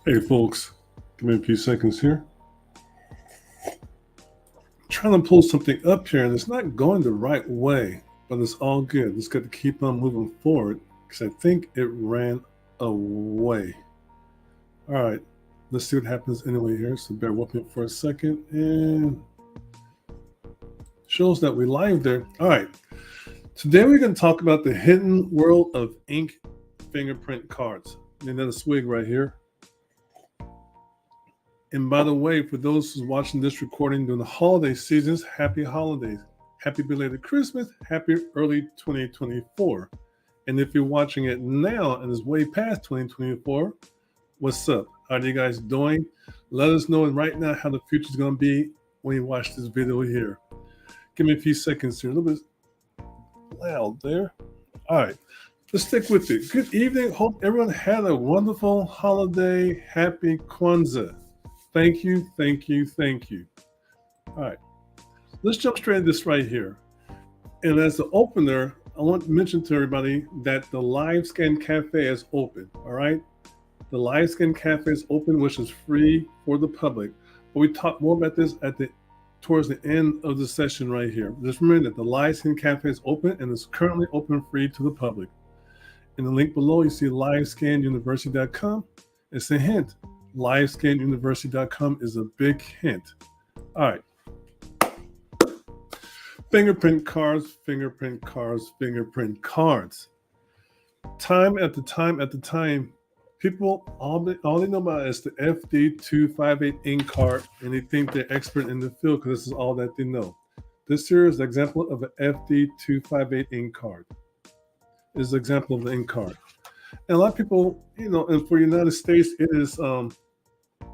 Hey folks, give me a few seconds here. I'm trying to pull something up here and it's not going the right way, but it's all good. Just got to keep on moving forward because I think it ran away. All right, let's see what happens anyway here. So bear with me for a second and shows that we live there. All right, today we're going to talk about the hidden world of ink fingerprint cards. And then a swig right here. And by the way, for those who's watching this recording during the holiday seasons, happy holidays. Happy belated Christmas. Happy early 2024. And if you're watching it now and it's way past 2024, what's up? How are you guys doing? Let us know right now how the future is going to be when you watch this video here. Give me a few seconds here. A little bit loud there. All right. Let's stick with it. Good evening. Hope everyone had a wonderful holiday. Happy Kwanzaa. Thank you, thank you, thank you. All right, let's jump straight into this right here. And as the opener, I want to mention to everybody that the LiveScan Cafe is open, all right? The LiveScan Cafe is open, which is free for the public. But we talk more about this towards the end of the session right here. Just remember that the LiveScan Cafe is open and is currently open free to the public. In the link below, you see livescanuniversity.com. It's a hint. LiveScanUniversity.com is a big hint. All right. Fingerprint cards, fingerprint cards, fingerprint cards. Time after time, people, all they know about is the FD258 ink card, and they think they're expert in the field because this is all that they know. This here is an example of an FD258 ink card. This is an example of the ink card. And a lot of people, and for the United States, it is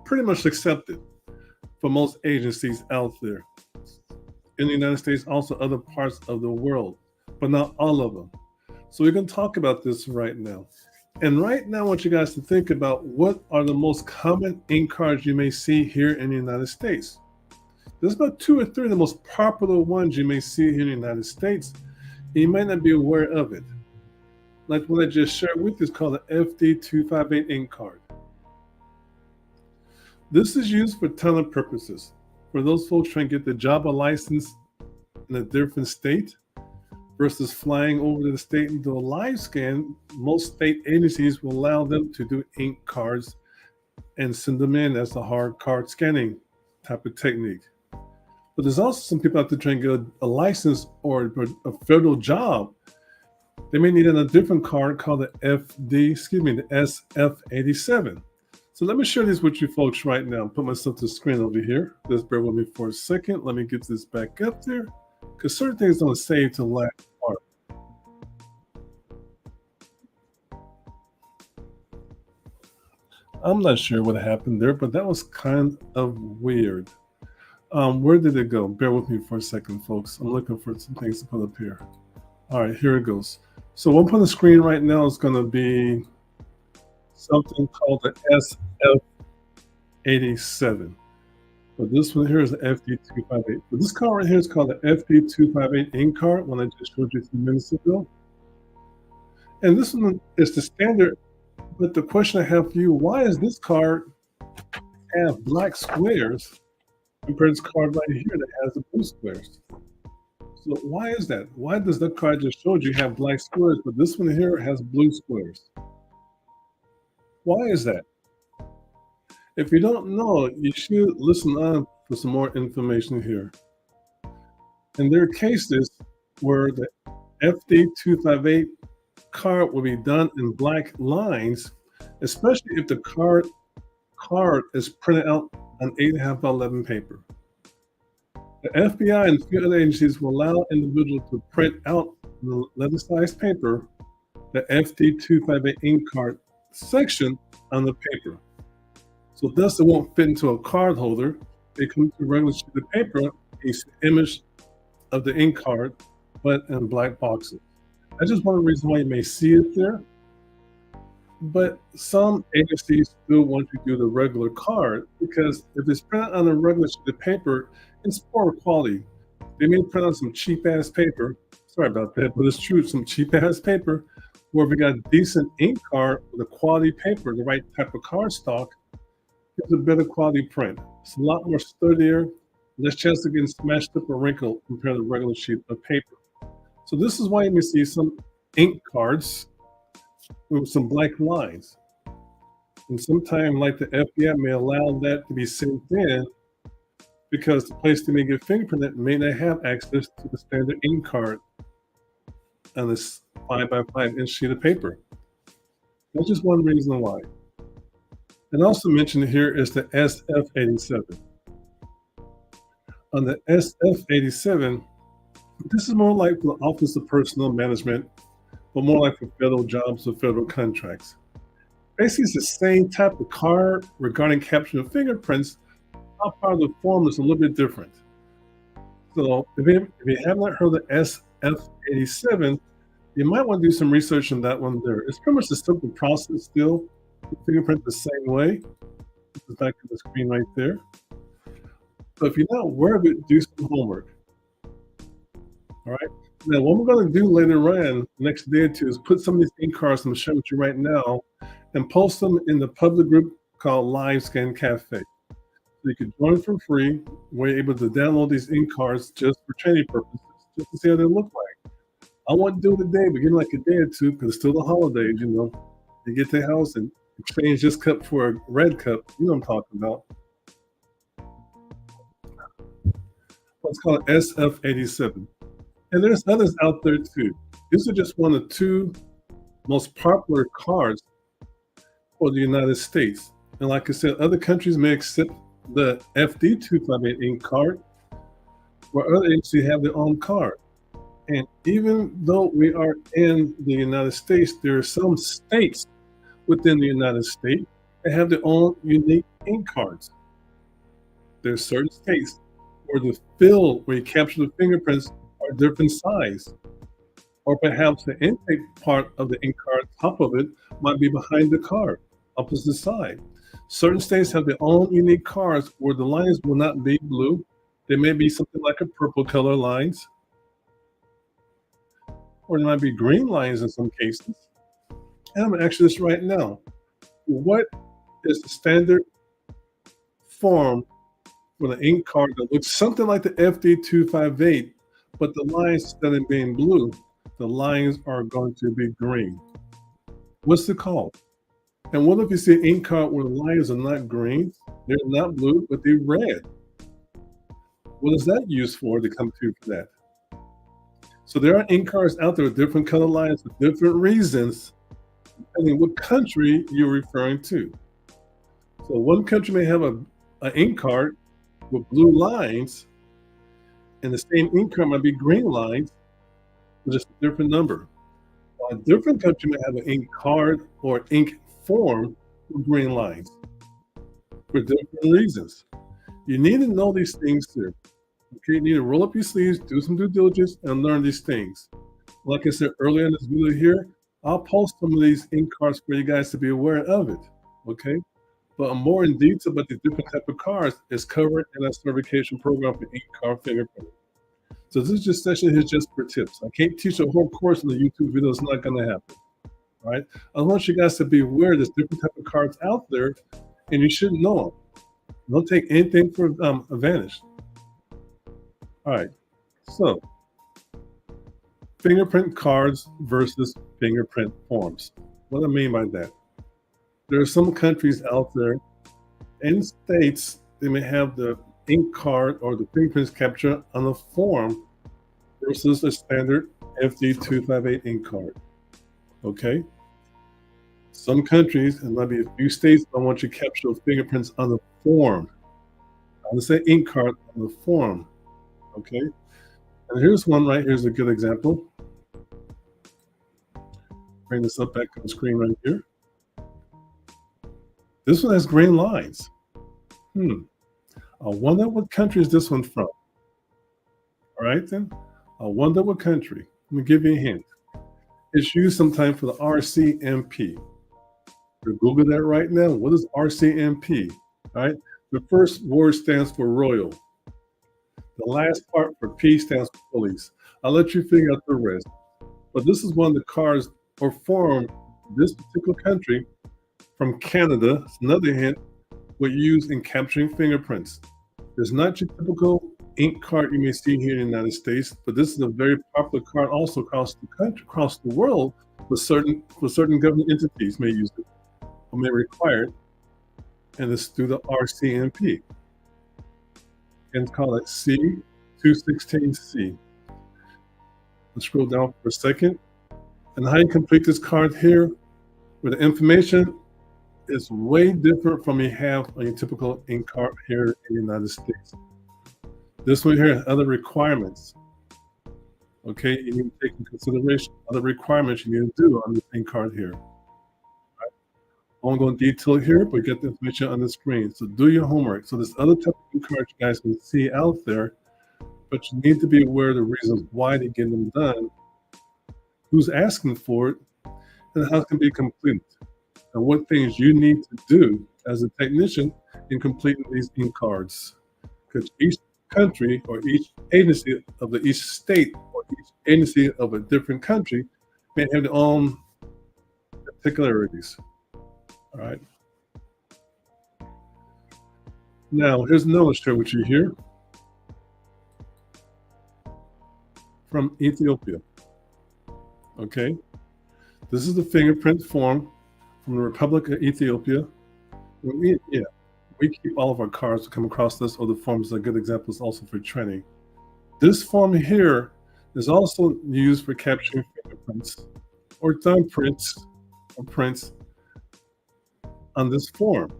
pretty much accepted for most agencies out there. In the United States, also other parts of the world, but not all of them. So we're going to talk about this right now. And right now, I want you guys to think about what are the most common ink cards you may see here in the United States. There's about 2 or 3 of the most popular ones you may see here in the United States. And you might not be aware of it. Like what I just shared with you is called the FD258 ink card. This is used for a ton of purposes. For those folks trying to get the Java license in a different state versus flying over to the state and do a live scan, most state agencies will allow them to do ink cards and send them in as a hard card scanning type of technique. But there's also some people out there trying to get a license or a federal job. They may need a different card called the the SF87. So let me share this with you folks right now. Put myself to the screen over here. Just bear with me for a second. Let me get this back up there because certain things don't save to the last part. I'm not sure what happened there, but that was kind of weird. Where did it go? Bear with me for a second, folks. I'm looking for some things to put up here. All right, here it goes. So what I'm putting on the screen right now is going to be something called the SF87. But this one here is the FD258. But this card right here is called the FD258 ink card, one I just showed you a few minutes ago. And this one is the standard. But the question I have for you, why does this card have black squares compared to this card right here that has the blue squares? So why is that? Why does the card I just showed you have black squares, but this one here has blue squares? Why is that? If you don't know, you should listen on for some more information here. And there are cases where the FD258 card will be done in black lines, especially if the card is printed out on 8.5 by 11 paper. The FBI and a few other agencies will allow individuals to print out the letter-sized paper, the FD258 ink card section on the paper. So thus it won't fit into a card holder. They come to a regular sheet of paper, it's an image of the ink card, but in black boxes. That's just one reason why you may see it there. But some agencies still want you to do the regular card because if it's printed on a regular sheet of paper, it's poor quality. They may print on some cheap ass paper. Sorry about that, but it's true, some cheap ass paper. Or if we got a decent ink card with a quality paper, the right type of card stock, a better quality print. It's a lot more sturdier, less chance of getting smashed up or wrinkled compared to a regular sheet of paper. So this is why you may see some ink cards with some black lines. And sometimes, like the FBI may allow that to be sent in because the place they may get fingerprinted may not have access to the standard ink card on this 5x5 inch sheet of paper. That's just one reason why. And also mentioned here is the SF87. On the SF87, this is more like the Office of Personnel Management, but more like for federal jobs or federal contracts. Basically, it's the same type of card regarding capturing fingerprints. How part of the form is a little bit different. So if you have not heard of the SF87, you might want to do some research on that one there. It's pretty much a simple process still. You fingerprint the same way. This is back to the screen right there. So if you're not aware of it, do some homework. All right. Now, what we're going to do later on, the next day or two, is put some of these ink cards I'm showing you right now and post them in the public group called LiveScan Cafe. So you can join for free. We're able to download these ink cards just for training purposes, just to see how they look like. I won't do it today, but give me like a day or two because it's still the holidays, you know. You get to the house and exchange this cup for a red cup. You know what I'm talking about. What's called SF87. And there's others out there too. These are just one of the two most popular cards for the United States. And like I said, other countries may accept the FD258 ink card, where other agencies have their own card. And even though we are in the United States, there are some states within the United States that have their own unique ink cards. There are certain states where the fill where you capture the fingerprints are different size. Or perhaps the intake part of the ink card, top of it, might be behind the card, opposite side. Certain states have their own unique cards where the lines will not be blue. They may be something like a purple color lines. Or there might be green lines in some cases. And I'm going to ask you this right now. What is the standard form for the ink card that looks something like the FD258, but the lines, instead of being blue, the lines are going to be green? What's it called? And what if you see an ink card where the lines are not green, they're not blue, but they're red? What is that used for to come to for that? So there are ink cards out there with different color lines for different reasons, depending what country you're referring to. So one country may have an ink card with blue lines, and the same ink card might be green lines, with just a different number. While a different country may have an ink card or ink form with green lines for different reasons. You need to know these things too. Okay, you need to roll up your sleeves, do some due diligence, and learn these things. Like I said earlier in this video here, I'll post some of these ink cards for you guys to be aware of it. Okay, but more in detail about the different type of cards is covered in our certification program for ink card fingerprinting. So this is just session here just for tips. I can't teach a whole course in the YouTube video. It's not going to happen. All right, I want you guys to be aware there's different type of cards out there, and you should know them. Don't take anything for advantage. All right, so fingerprint cards versus fingerprint forms. What I mean by that, there are some countries out there and states, they may have the ink card or the fingerprints capture on a form versus a standard FD258 ink card. Okay? Some countries, and maybe a few states, don't want you to capture those fingerprints on the form. I would say ink card on the form. Okay? And here's one right here's a good example. Bring this up back on the screen right here. This one has green lines. I wonder what country is this one from? All right, then. I wonder what country. Let me give you a hint. It's used sometimes for the RCMP. You Google that right now. What is RCMP? All right. The first word stands for royal. The last part for P stands for police. I'll let you figure out the rest. But this is one of the cards or form this particular country from Canada. It's another hint what you use in capturing fingerprints. It's not your typical ink card you may see here in the United States, but this is a very popular card also across the country, across the world, for certain government entities may use it or may require it, and it's through the RCMP. And it's called C216C. Let's scroll down for a second. And how you complete this card here, where the information is way different from you have on your typical ink card here in the United States. This one here has other requirements. Okay, you need to take into consideration other requirements you need to do on this ink card here. I won't go in detail here, but get the information on the screen. So do your homework. So there's other type of ink cards you guys can see out there, but you need to be aware of the reasons why they get them done, who's asking for it, and how it can be completed, and what things you need to do as a technician in completing these ink cards. Because each country or each agency of each state or each agency of a different country may have their own particularities. All right. Now, here's another share with you here from Ethiopia. Okay. This is the fingerprint form from the Republic of Ethiopia. We keep all of our cards to come across this, or the forms are good examples also for training. This form here is also used for capturing fingerprints or thumbprints or prints on this form.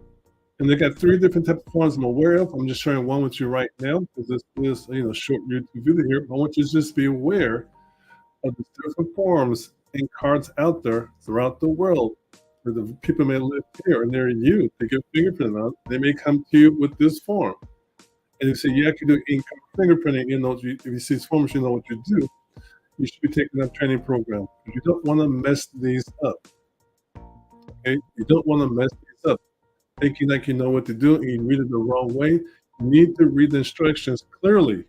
And they got 3 different types of forms I'm aware of. I'm just sharing one with you right now because this is a short YouTube video here. I want you to just be aware of the different forms and cards out there throughout the world where the people may live here and they're you to get fingerprint on. They may come to you with this form. And you say, yeah, I can do ink fingerprinting. If you see these forms, you know what you do. You should be taking that training program. You don't want to mess these up. Okay? You don't want to mess these up. Thinking like you know what to do and you read it the wrong way. You need to read the instructions clearly.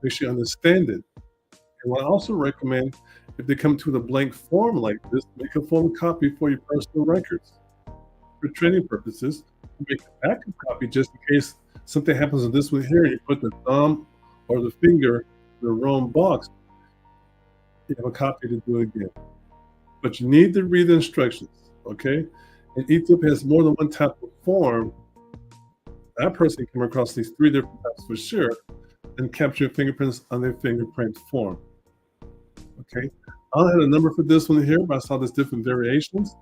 Make sure you understand it. And what I also recommend, if they come to the blank form like this, make a photocopy for your personal records. For training purposes, make a backup copy just in case something happens with this one here, you put the thumb or the finger in the wrong box. You have a copy to do it again. But you need to read the instructions, okay? And Ethiopia has more than one type of form. That person came across these 3 different types for sure and capture fingerprints on their fingerprint form. Okay, I don't have a number for this one here, but I saw there's different variations.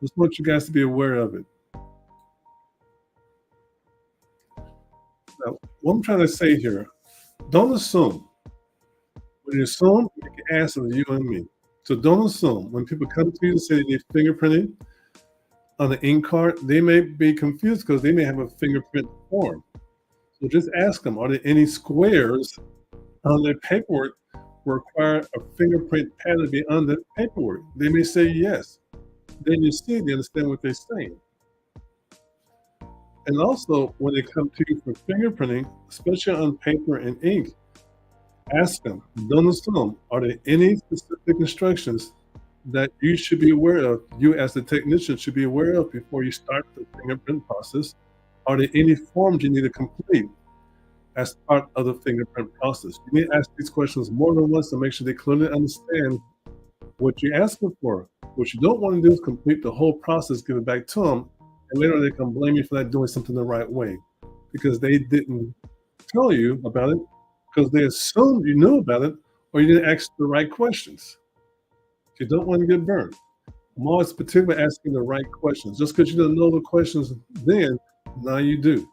Just want you guys to be aware of it. Now, what I'm trying to say here, don't assume. When you assume, you can ask them, you and me. So don't assume. When people come to you and say they need fingerprinting on the ink card, they may be confused because they may have a fingerprint form. So just ask them, are there any squares on their paperwork require a fingerprint pattern to be on the paperwork? They may say yes. Then you see, they understand what they're saying. And also, when they come to you for fingerprinting, especially on paper and ink, ask them, don't assume, are there any specific instructions that you should be aware of, you as the technician should be aware of before you start the fingerprint process? Are there any forms you need to complete as part of the fingerprint process? You need to ask these questions more than once to make sure they clearly understand what you're asking for. What you don't want to do is complete the whole process, give it back to them, and later they can blame you for not doing something the right way because they didn't tell you about it, because they assumed you knew about it, or you didn't ask the right questions. You don't want to get burned. I'm always particularly asking the right questions. Just because you didn't know the questions then, now you do.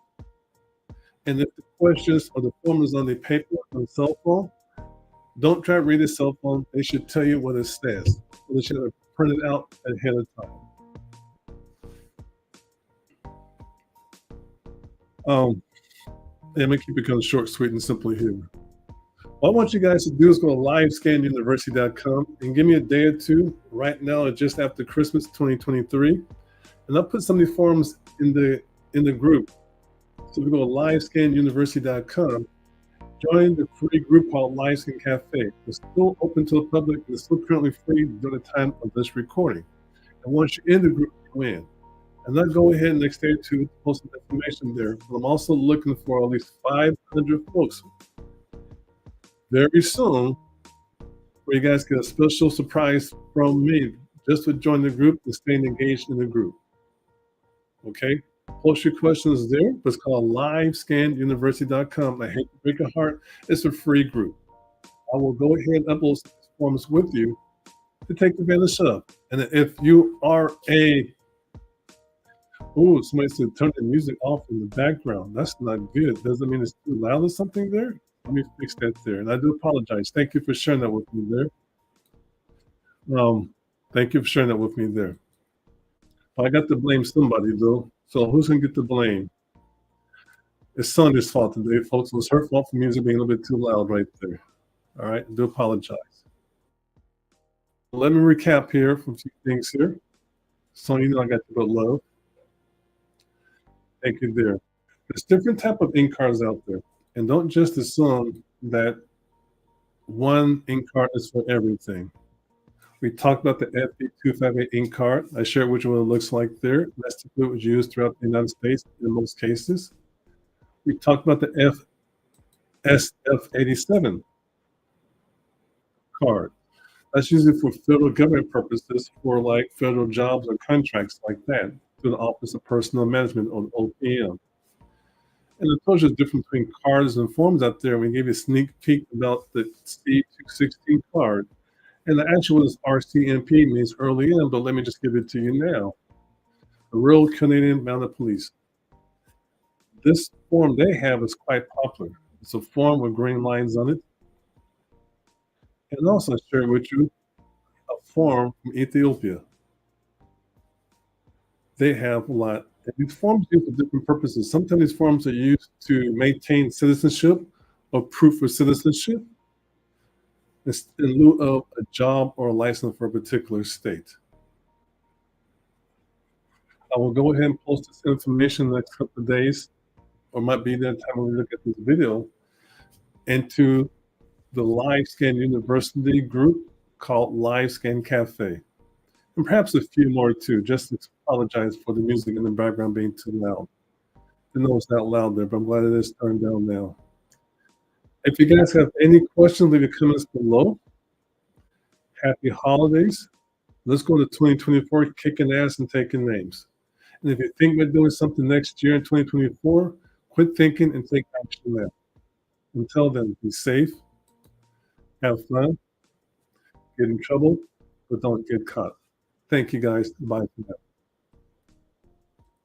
And if the questions or the form is on the paper on the cell phone, don't try to read the cell phone. They should tell you what it says. They should have printed out ahead of time. I'm going to keep it kind of short, sweet, and simple here. What I want you guys to do is go to LiveScanUniversity.com and give me a day or two right now or just after Christmas 2023. And I'll put some of these forms in the group. So we go to LiveScanUniversity.com, join the free group called LiveScan Cafe. It's still open to the public and it's still currently free during the time of this recording. And once you're in the group, you win. And I'll go ahead next day to post some information there. But I'm also looking for at least 500 folks very soon where you guys get a special surprise from me just to join the group and staying engaged in the group. Okay? Post your questions there. It's called LiveScanUniversity.com. I hate to break your heart. It's a free group. I will go ahead and upload some forms with you to take advantage of. And if you are somebody said turn the music off in the background. That's not good. Doesn't mean it's too loud or something there. Let me fix that there. And I do apologize. Thank you for sharing that with me there. Thank you for sharing that with me there. I got to blame somebody though. So who's gonna get the blame? It's Sonia's fault today, folks. It was her fault for music being a little bit too loud right there. All right, I do apologize. Let me recap here from a few things here. Sonia, I got to go love. Thank you there. There's different type of ink cards out there. And don't just assume that one ink card is for everything. We talked about the FD258 ink card. I shared which one it looks like there. That's typically what was used throughout the United States in most cases. We talked about the SF87 card. That's usually for federal government purposes, for like federal jobs or contracts like that, through the Office of Personnel Management or OPM. And I told you the difference between cards and forms out there. We gave you a sneak peek about the C216 card. And the actual is RCMP means early in, but let me just give it to you now. The Royal Canadian Mounted Police. This form they have is quite popular. It's a form with green lines on it. And also I share with you a form from Ethiopia. They have a lot. And these forms are used for different purposes. Sometimes these forms are used to maintain citizenship or proof of citizenship in lieu of a job or a license for a particular state. I will go ahead and post this information in the next couple of days, or might be that time when we look at this video, into the LiveScan University group called LiveScan Cafe. And perhaps a few more too, just to apologize for the music in the background being too loud. I know it's not loud there, but I'm glad it is turned down now. If you guys have any questions, leave your comments below. Happy holidays. Let's go to 2024, kicking ass and taking names. And if you think we're doing something next year in 2024, quit thinking and take action now. Until then, be safe, have fun, get in trouble, but don't get caught. Thank you guys. Bye for now.